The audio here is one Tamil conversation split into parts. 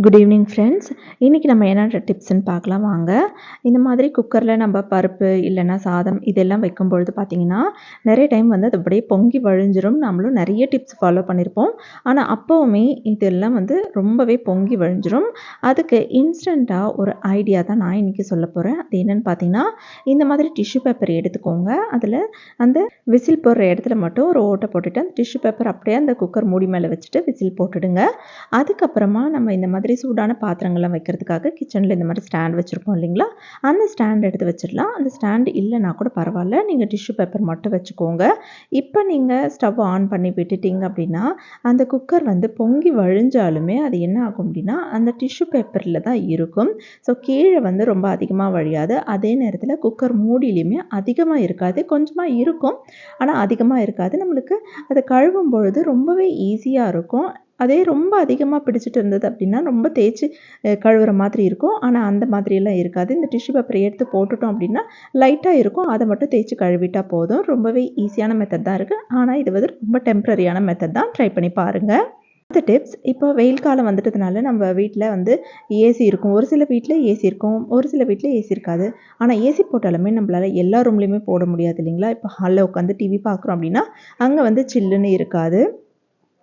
Good evening friends. இன்றைக்கி நம்ம என்ன டிப்ஸ்ன்னு பார்க்கலாம் வாங்க. இந்த மாதிரி குக்கரில் நம்ம பருப்பு இல்லைன்னா சாதம் இதெல்லாம் வைக்கும்பொழுது பார்த்திங்கன்னா நிறைய டைம் வந்து அது அப்படியே பொங்கி வழிஞ்சிரும். நம்மளும் நிறைய டிப்ஸ் ஃபாலோ பண்ணியிருப்போம். ஆனால் அப்போவுமே இதெல்லாம் வந்து ரொம்பவே பொங்கி வழிஞ்சிரும். அதுக்கு இன்ஸ்டண்ட்டாக ஒரு ஐடியா தான் நான் இன்றைக்கி சொல்ல போகிறேன். அது என்னென்னு பார்த்தீங்கன்னா, இந்த மாதிரி டிஷ்யூ பேப்பர் எடுத்துக்கோங்க. அதில் அந்த விசில் போடுற இடத்துல மட்டும் ஒரு ஓட்டை போட்டுட்டு அந்த டிஷ்யூ பேப்பர் அப்படியே அந்த குக்கர் மூடி மேலே வச்சுட்டு விசில் போட்டுடுங்க. அதுக்கப்புறமா நம்ம இந்த மாதிரி சூடான பாத்திரங்கள்லாம் வைக்கிறதுக்காக கிச்சனில் இந்த மாதிரி ஸ்டாண்ட் வச்சுருப்போம் இல்லைங்களா, அந்த ஸ்டாண்ட் எடுத்து வச்சிடலாம். அந்த ஸ்டாண்ட் இல்லைனா கூட பரவாயில்ல, நீங்கள் டிஷ்யூ பேப்பர் மட்டும் வச்சுக்கோங்க. இப்போ நீங்கள் ஸ்டவ் ஆன் பண்ணி விட்டுட்டீங்க அப்படின்னா அந்த குக்கர் வந்து பொங்கி வழிஞ்சாலுமே அது என்ன ஆகும் அப்படின்னா அந்த டிஷ்யூ பேப்பரில் தான் இருக்கும். ஸோ கீழே வந்து ரொம்ப அதிகமாக வழியாது. அதே நேரத்தில் குக்கர் மூடியிலையுமே அதிகமாக இருக்காது, கொஞ்சமாக இருக்கும் ஆனால் அதிகமாக இருக்காது. நம்மளுக்கு அதை கழுவும் பொழுது ரொம்பவே ஈஸியாக இருக்கும். அதே ரொம்ப அதிகமாக பிடிச்சிட்டு இருந்தது அப்படின்னா ரொம்ப தேய்ச்சி கழுவுற மாதிரி இருக்கும். ஆனால் அந்த மாதிரியெல்லாம் இருக்காது. இந்த டிஷ்யூ பேப்பரை எடுத்து போட்டுட்டோம் அப்படின்னா லைட்டாக இருக்கும், அதை மட்டும் தேய்ச்சி கழுவிட்டால் போதும். ரொம்பவே ஈஸியான மெத்தட் தான் இருக்குது. ஆனால் இது வந்து ரொம்ப டெம்ப்ரரியான மெத்தட் தான். ட்ரை பண்ணி பாருங்கள். அடுத்த டிப்ஸ், இப்போ வெயில் காலம் வந்துட்டதுனால நம்ம வீட்டில் வந்து ஏசி இருக்கும். ஒரு சில வீட்டில் ஏசி இருக்கும், ஒரு சில வீட்டில் ஏசி இருக்காது. ஆனால் ஏசி போட்டாலுமே நம்மளால் எல்லா ரூம்லேயுமே போட முடியாது இல்லைங்களா. இப்போ ஹாலில் உட்காந்து டிவி பார்க்குறோம் அப்படின்னா அங்கே வந்து சில்லுன்னு இருக்காது,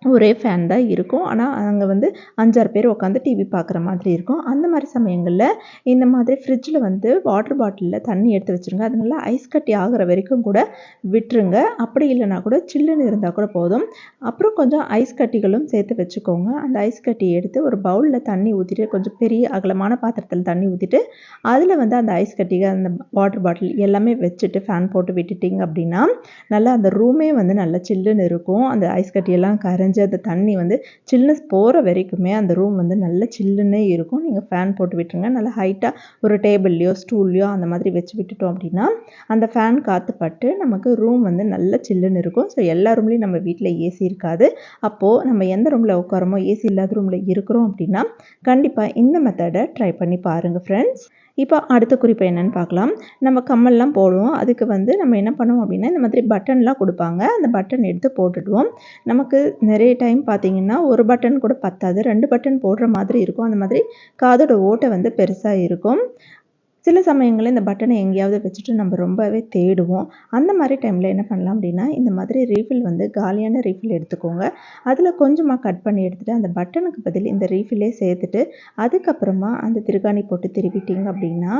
ஒரே ஃபேன் தான் இருக்கும். ஆனால் அங்கே வந்து 5-6 பேர் உட்காந்து டிவி பார்க்குற மாதிரி இருக்கும். அந்த மாதிரி சமயங்களில் இந்த மாதிரி ஃப்ரிட்ஜில் வந்து வாட்டர் பாட்டிலில் தண்ணி எடுத்து வச்சுருங்க. அது நல்லா ஐஸ் கட்டி ஆகிற வரைக்கும் கூட விட்டுருங்க. அப்படி இல்லைனா கூட சில்லுன்னு இருந்தால் கூட போதும். அப்புறம் கொஞ்சம் ஐஸ் கட்டிகளும் சேர்த்து வச்சுக்கோங்க. அந்த ஐஸ் கட்டியை எடுத்து ஒரு பவுலில் தண்ணி ஊற்றிட்டு, கொஞ்சம் பெரிய அகலமான பாத்திரத்தில் தண்ணி ஊற்றிட்டு அதில் வந்து அந்த ஐஸ் கட்டிகள் அந்த வாட்டர் பாட்டில் எல்லாமே வச்சுட்டு ஃபேன் போட்டு விட்டுட்டிங்க அப்படின்னா நல்லா அந்த ரூமே வந்து நல்லா சில்லுன்னு இருக்கும். அந்த ஐஸ் கட்டியெல்லாம் கரைஞ்சி அந்த தண்ணி வந்து சில்னஸ் போகிற வரைக்குமே அந்த ரூம் வந்து நல்ல சில்லுன்னே இருக்கும். நீங்கள் ஃபேன் போட்டு விட்டுருங்க. நல்லா ஹைட்டாக ஒரு டேபிள்லையோ ஸ்டூல்லையோ அந்த மாதிரி வச்சு விட்டுட்டோம் அப்படின்னா அந்த ஃபேன் காற்று பட்டு நமக்கு ரூம் வந்து நல்ல சில்லுன்னு இருக்கும். ஸோ எல்லா ரூம்லேயும் நம்ம வீட்டில் ஏசி இருக்காது. அப்போது நம்ம எந்த ரூமில் உட்காரமோ ஏசி இல்லாத ரூமில் இருக்கிறோம் அப்படின்னா கண்டிப்பாக இந்த மெத்தடை ட்ரை பண்ணி பாருங்கள் ஃப்ரெண்ட்ஸ். இப்போ அடுத்த குறிப்பு என்னென்னு பார்க்கலாம். நம்ம கம்மல்லாம் போடுவோம். அதுக்கு வந்து நம்ம என்ன பண்ணுவோம் அப்படின்னா இந்த மாதிரி பட்டன்லாம் கொடுப்பாங்க. அந்த பட்டன் எடுத்து போட்டுடுவோம். நமக்கு நிறைய டைம் பார்த்திங்கன்னா ஒரு பட்டன் கூட பத்தாது, 2 பட்டன் போடுற மாதிரி இருக்கும். அந்த மாதிரி காதோட ஓட்டை வந்து பெருசாக இருக்கும். சில சமயங்களில் இந்த பட்டனை எங்கேயாவது வச்சுட்டு நம்ம ரொம்பவே தேடுவோம். அந்த மாதிரி டைமில் என்ன பண்ணலாம் அப்படின்னா இந்த மாதிரி ரீஃபில் வந்து காலியான ரீஃபில் எடுத்துக்கோங்க. அதில் கொஞ்சமாக கட் பண்ணி எடுத்துகிட்டு அந்த பட்டனுக்கு பதில் இந்த ரீஃபிலே சேர்த்துட்டு அதுக்கப்புறமா அந்த திருகாணி போட்டு திருப்பிட்டிங்க அப்படின்னா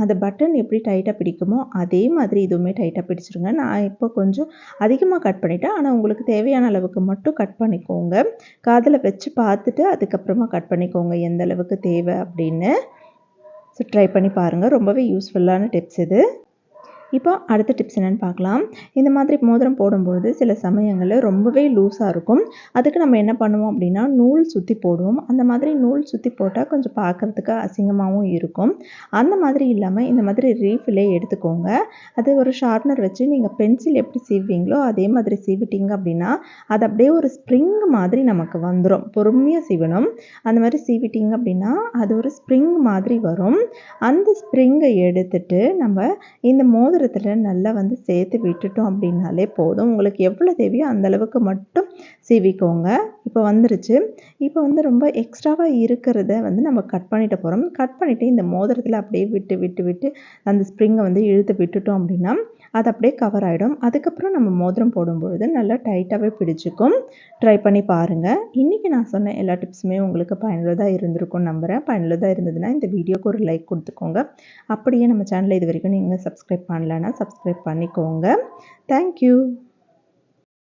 அந்த பட்டன் எப்படி டைட்டாக பிடிக்குமோ அதே மாதிரி இதுவுமே டைட்டாக பிடிச்சிருங்க. நான் இப்போ கொஞ்சம் அதிகமாக கட் பண்ணிட்டேன், ஆனால் உங்களுக்கு தேவையான அளவுக்கு மட்டும் கட் பண்ணிக்கோங்க. காதில் வச்சு பார்த்துட்டு அதுக்கப்புறமா கட் பண்ணிக்கோங்க எந்த அளவுக்கு தேவை அப்படின்னு. ஸோ ட்ரை பண்ணி பாருங்கள். ரொம்பவே யூஸ்ஃபுல்லான டிப்ஸ் இது. இப்போ அடுத்த டிப்ஸ் என்னென்னு பார்க்கலாம். இந்த மாதிரி மோதிரம் போடும்பொழுது சில சமயங்களில் ரொம்பவே லூஸாக இருக்கும். அதுக்கு நம்ம என்ன பண்ணுவோம் அப்படின்னா நூல் சுற்றி போடுவோம். அந்த மாதிரி நூல் சுற்றி போட்டால் கொஞ்சம் பார்க்குறதுக்கு அசிங்கமாகவும் இருக்கும். அந்த மாதிரி இல்லாமல் இந்த மாதிரி ரீஃபிலே எடுத்துக்கோங்க. அது ஒரு ஷார்ப்னர் வச்சு நீங்கள் பென்சில் எப்படி சீவுவீங்களோ அதே மாதிரி சீவிட்டிங்க அப்படின்னா அது அப்படியே ஒரு ஸ்ப்ரிங் மாதிரி நமக்கு வந்துடும். பொறுமையாக சீவணும். அந்த மாதிரி சீவிட்டிங்க அப்படின்னா அது ஒரு ஸ்ப்ரிங் மாதிரி வரும். அந்த ஸ்ப்ரிங்கை எடுத்துட்டு நம்ம இந்த மோதிரத்தில் நல்லா வந்து சேர்த்து விட்டுட்டோம் அப்படின்னாலே போதும். உங்களுக்கு எவ்வளோ தேவையோ அந்த அளவுக்கு மட்டும் சீவிக்கோங்க. இப்போ வந்துருச்சு. இப்போ வந்து ரொம்ப எக்ஸ்ட்ராவாக இருக்கிறத வந்து நம்ம கட் பண்ணிட்டு போகிறோம். கட் பண்ணிவிட்டு இந்த மோதிரத்தில் அப்படியே விட்டு விட்டு விட்டு அந்த ஸ்ப்ரிங்கை வந்து இழுத்து விட்டுட்டோம் அப்படின்னா அது அப்படியே கவர் ஆகிடும். அதுக்கப்புறம் நம்ம மோதிரம் போடும்பொழுது நல்லா டைட்டாகவே பிடிச்சிக்கும். ட்ரை பண்ணி பாருங்கள். இன்றைக்கி நான் சொன்ன எல்லா டிப்ஸுமே உங்களுக்கு பயனுள்ளதாக இருந்திருக்கும்னு நம்புகிறேன். பயனுள்ளதாக இருந்ததுன்னா இந்த வீடியோக்கு ஒரு லைக் கொடுத்துக்கோங்க. அப்படியே நம்ம சேனலை இது வரைக்கும் நீங்கள் சப்ஸ்கிரைப் பண்ணலன்னா சப்ஸ்கிரைப் பண்ணிக்கோங்க. தேங்க்யூ.